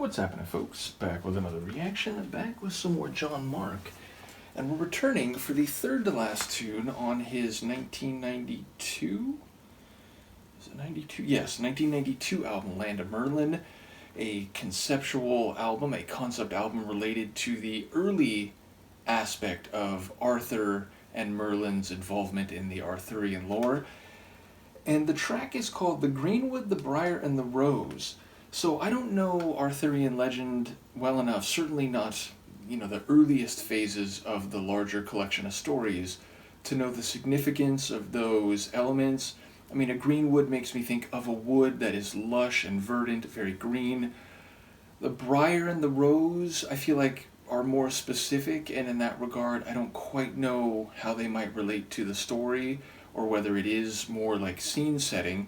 What's happening, folks? Back with another reaction, back with some more Jon Mark. And we're returning for the third to last tune on his 1992? Is it 92? Yes, 1992 album, Land of Merlin. A conceptual album, a concept album related to the early aspect of Arthur and Merlin's involvement in the Arthurian lore. And the track is called The Greenwood, the Briar, and the Rose. So I don't know Arthurian legend well enough, certainly not, the earliest phases of the larger collection of stories, to know the significance of those elements. I mean, a greenwood makes me think of a wood that is lush and verdant, very green. The briar and the rose, I feel like, are more specific, and in that regard, I don't quite know how they might relate to the story, or whether it is more like scene setting.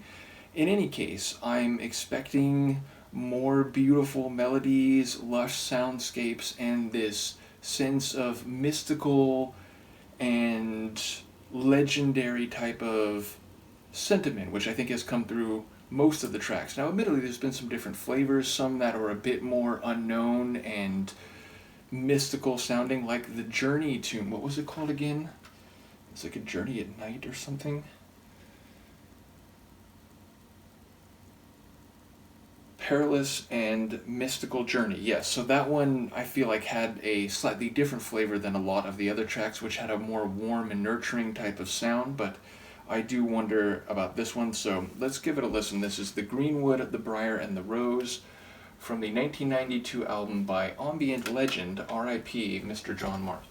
In any case, I'm expecting more beautiful melodies, lush soundscapes, and this sense of mystical and legendary type of sentiment, which I think has come through most of the tracks. Now, admittedly, there's been some different flavors, some that are a bit more unknown and mystical sounding, like the Journey tune. What was it called again? It's like a Journey at Night or something. Perilous and Mystical Journey. Yes, so that one I feel like had a slightly different flavor than a lot of the other tracks, which had a more warm and nurturing type of sound, but I do wonder about this one, so let's give it a listen. This is The Greenwood, the Briar, and the Rose from the 1992 album by ambient legend, R.I.P. Mr. Jon Mark.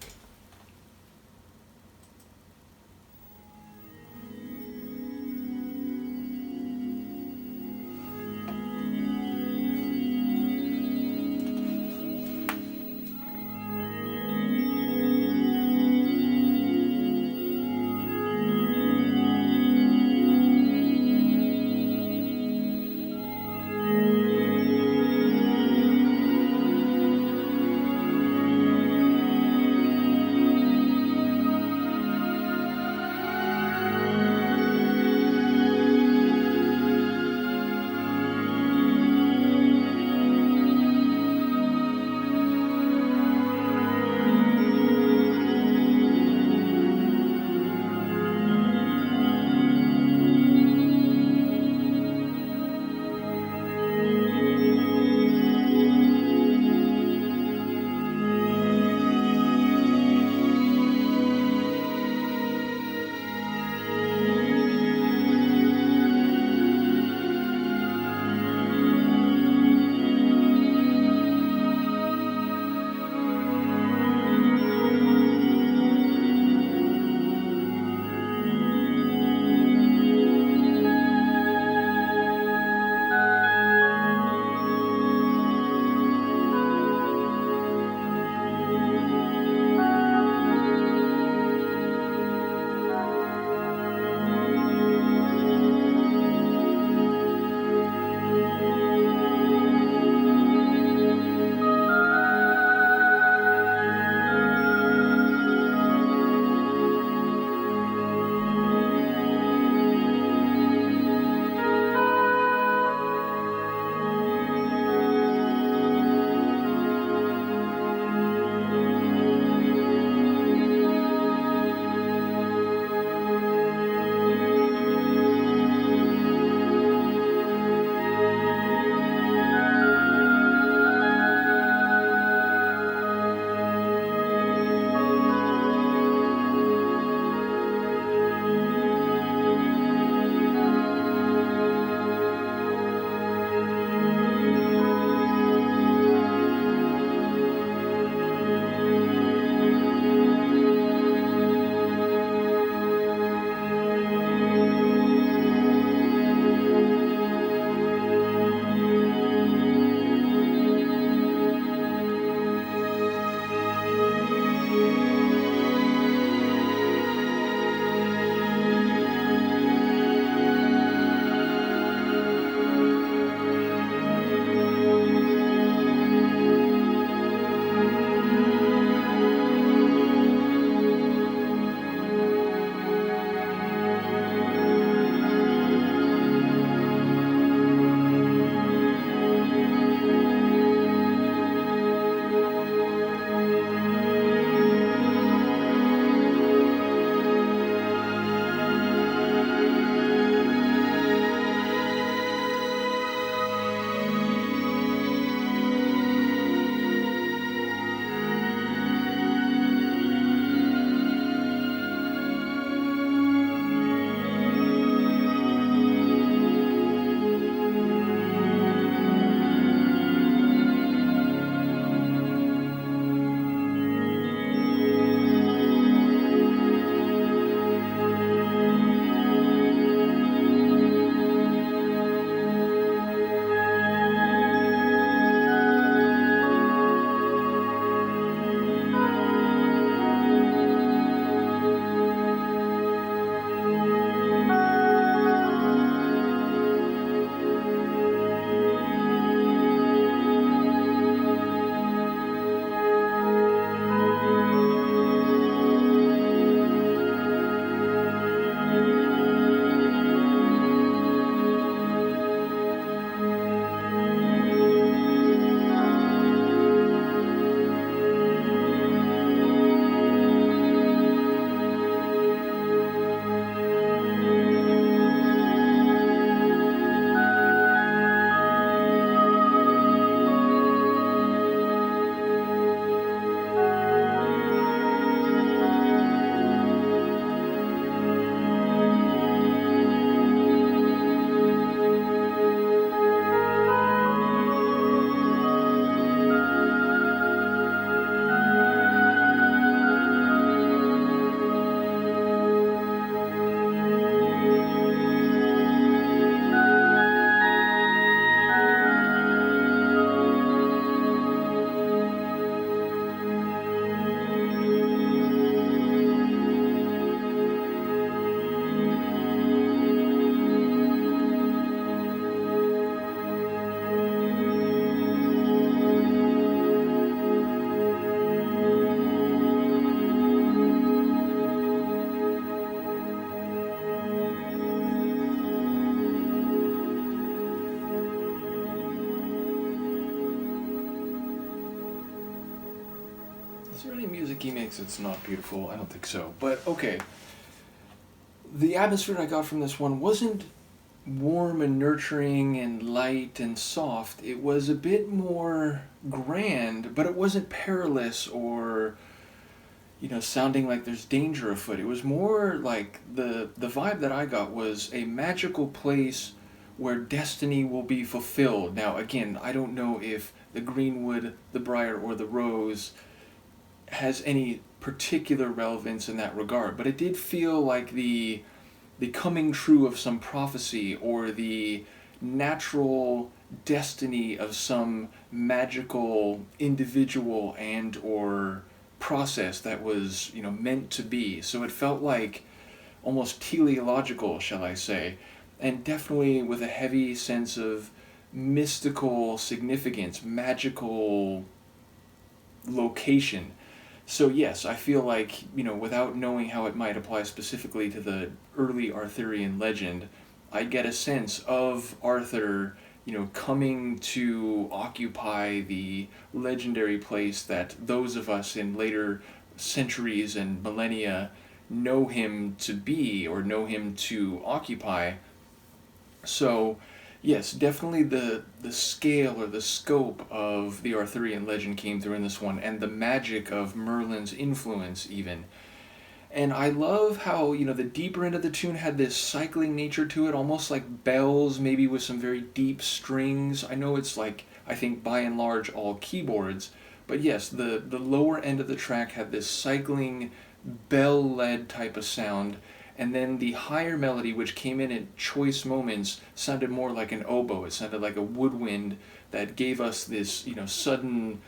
Is there any music he makes that's not beautiful? I don't think so. But okay. The atmosphere I got from this one wasn't warm and nurturing and light and soft. It was a bit more grand, but it wasn't perilous or, sounding like there's danger afoot. It was more like the vibe that I got was a magical place where destiny will be fulfilled. Now, again, I don't know if the Greenwood, the Briar, or the Rose has any particular relevance in that regard, but it did feel like the coming true of some prophecy or the natural destiny of some magical individual and or process that was meant to be. So it felt like almost teleological, shall I say, and definitely with a heavy sense of mystical significance, magical location. So yes, I feel like, without knowing how it might apply specifically to the early Arthurian legend, I get a sense of Arthur, coming to occupy the legendary place that those of us in later centuries and millennia know him to be or know him to occupy. So yes, definitely the scale or the scope of the Arthurian legend came through in this one, and the magic of Merlin's influence even. And I love how, the deeper end of the tune had this cycling nature to it, almost like bells, maybe with some very deep strings. I know it's like, I think by and large all keyboards, but yes, the lower end of the track had this cycling, bell-led type of sound, and then the higher melody, which came in at choice moments, sounded more like an oboe. It sounded like a woodwind that gave us this, sudden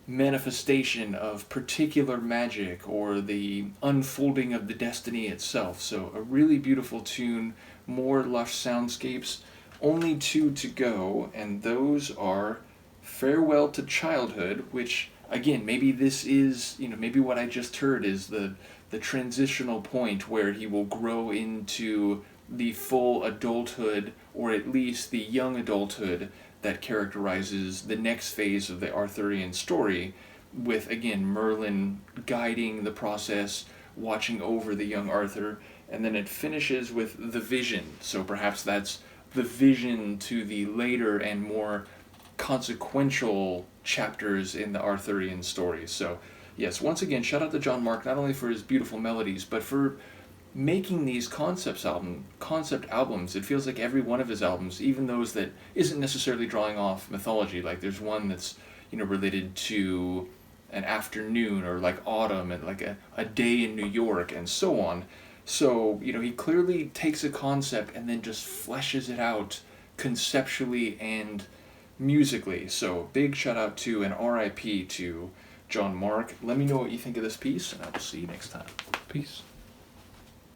manifestation of particular magic or the unfolding of the destiny itself. So a really beautiful tune, more lush soundscapes. Only two to go, and those are Farewell to Childhood, which, again, maybe this is, maybe what I just heard is the transitional point where he will grow into the full adulthood, or at least the young adulthood that characterizes the next phase of the Arthurian story, with, again, Merlin guiding the process, watching over the young Arthur, and then it finishes with the vision. So perhaps that's the vision to the later and more consequential chapters in the Arthurian story. So yes, once again, shout out to Jon Mark, not only for his beautiful melodies, but for making these concept albums. It feels like every one of his albums, even those that isn't necessarily drawing off mythology, like there's one that's, related to an afternoon or like autumn and like a day in New York and so on. So, he clearly takes a concept and then just fleshes it out conceptually and musically. So big shout out to and RIP to Jon Mark. Let me know what you think of this piece, and I will see you next time. Peace.